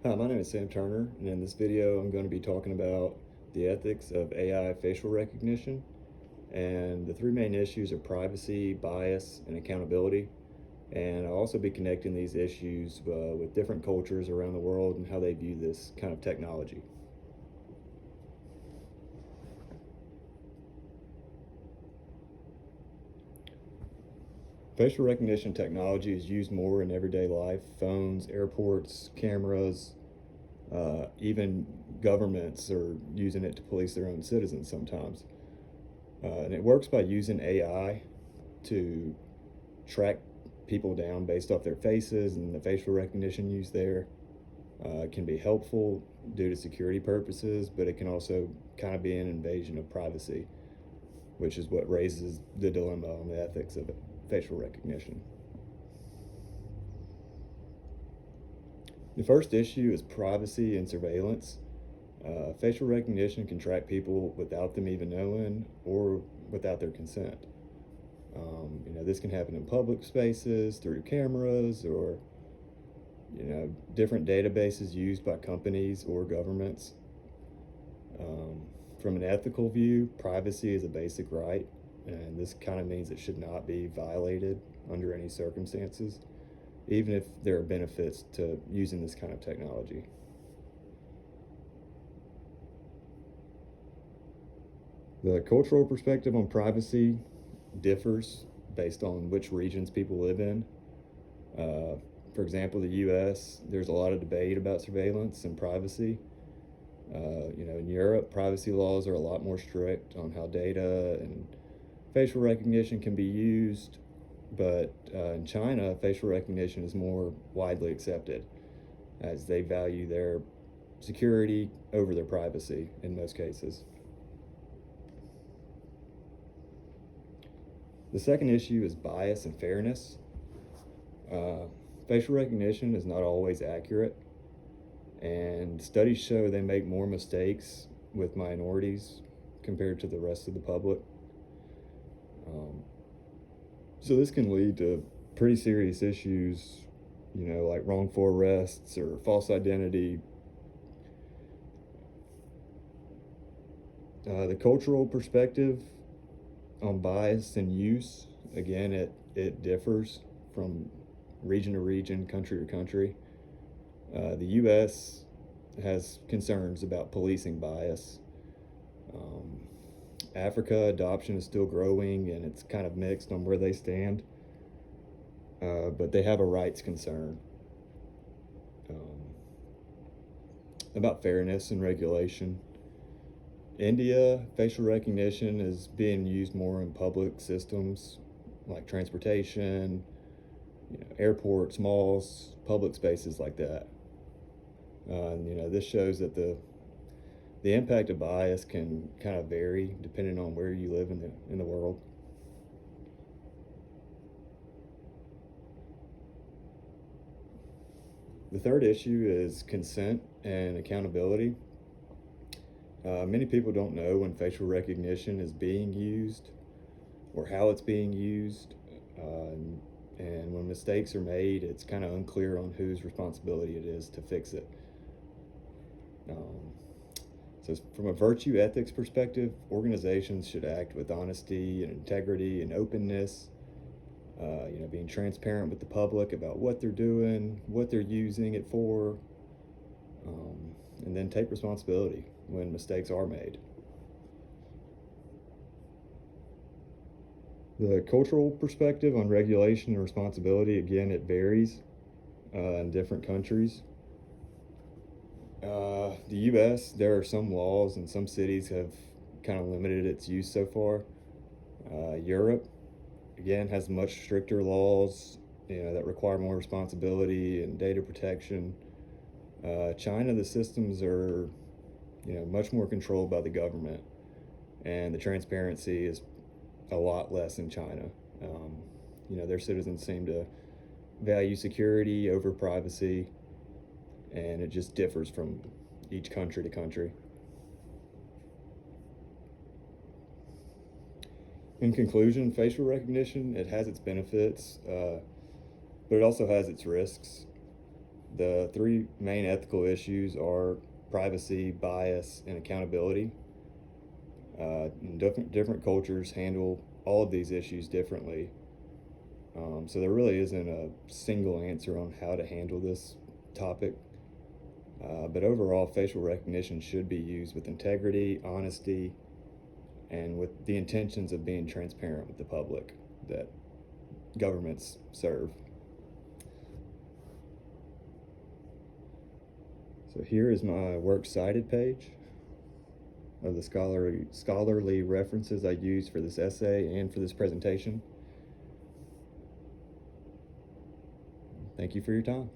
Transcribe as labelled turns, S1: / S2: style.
S1: Hi, my name is Sam Turner, and in this video I'm going to be talking about the ethics of AI facial recognition. And the three main issues are privacy, bias, and accountability. And I'll also be connecting these issues with different cultures around the world and how they view this kind of technology. Facial recognition technology is used more in everyday life: phones, airports, cameras, even governments are using it to police their own citizens sometimes. And it works by using AI to track people down based off their faces, and the facial recognition used there can be helpful due to security purposes, but it can also kind of be an invasion of privacy, which is what raises the dilemma on the ethics of facial recognition. The first issue is privacy and surveillance. Facial recognition can track people without them even knowing or without their consent. This can happen in public spaces through cameras or different databases used by companies or governments. From an ethical view, privacy is a basic right, and this kind of means it should not be violated under any circumstances, even if there are benefits to using this kind of technology. The cultural perspective on privacy differs based on which regions people live in. For example, the US, there's a lot of debate about surveillance and privacy. In Europe, privacy laws are a lot more strict on how data and facial recognition can be used. But in China, facial recognition is more widely accepted as they value their security over their privacy in most cases. The second issue is bias and fairness. Uh, Facial recognition is not always accurate, and studies show they make more mistakes with minorities compared to the rest of the public. So this can lead to pretty serious issues, like wrongful arrests or false identity. The cultural perspective on bias and use, again, it differs from region to region, country to country. The U.S. has concerns about policing bias. Um, Africa, adoption is still growing, and it's kind of mixed on where they stand. But they have a rights concern about fairness and regulation. India, facial recognition is being used more in public systems like transportation, airports, malls, public spaces like that. This shows that the impact of bias can kind of vary depending on where you live in the world. The third issue is consent and accountability. Many people don't know when facial recognition is being used or how it's being used. And when mistakes are made, it's kind of unclear on whose responsibility it is to fix it. So from a virtue ethics perspective, organizations should act with honesty and integrity and openness, being transparent with the public about what they're doing, what they're using it for, and then take responsibility when mistakes are made. The cultural perspective on regulation and responsibility, again, it varies in different countries. The U.S., there are some laws and some cities have kind of limited its use so far. Europe, again, has much stricter laws, that require more responsibility and data protection. China, the systems are, much more controlled by the government, and the transparency is a lot less in China. Their citizens seem to value security over privacy, and it just differs from each country to country. In conclusion, facial recognition, it has its benefits, but it also has its risks. The three main ethical issues are privacy, bias, and accountability. Different cultures handle all of these issues differently. So there really isn't a single answer on how to handle this topic. But overall, facial recognition should be used with integrity, honesty, and with the intentions of being transparent with the public that governments serve. So here is my works cited page of the scholarly references I used for this essay and for this presentation. Thank you for your time.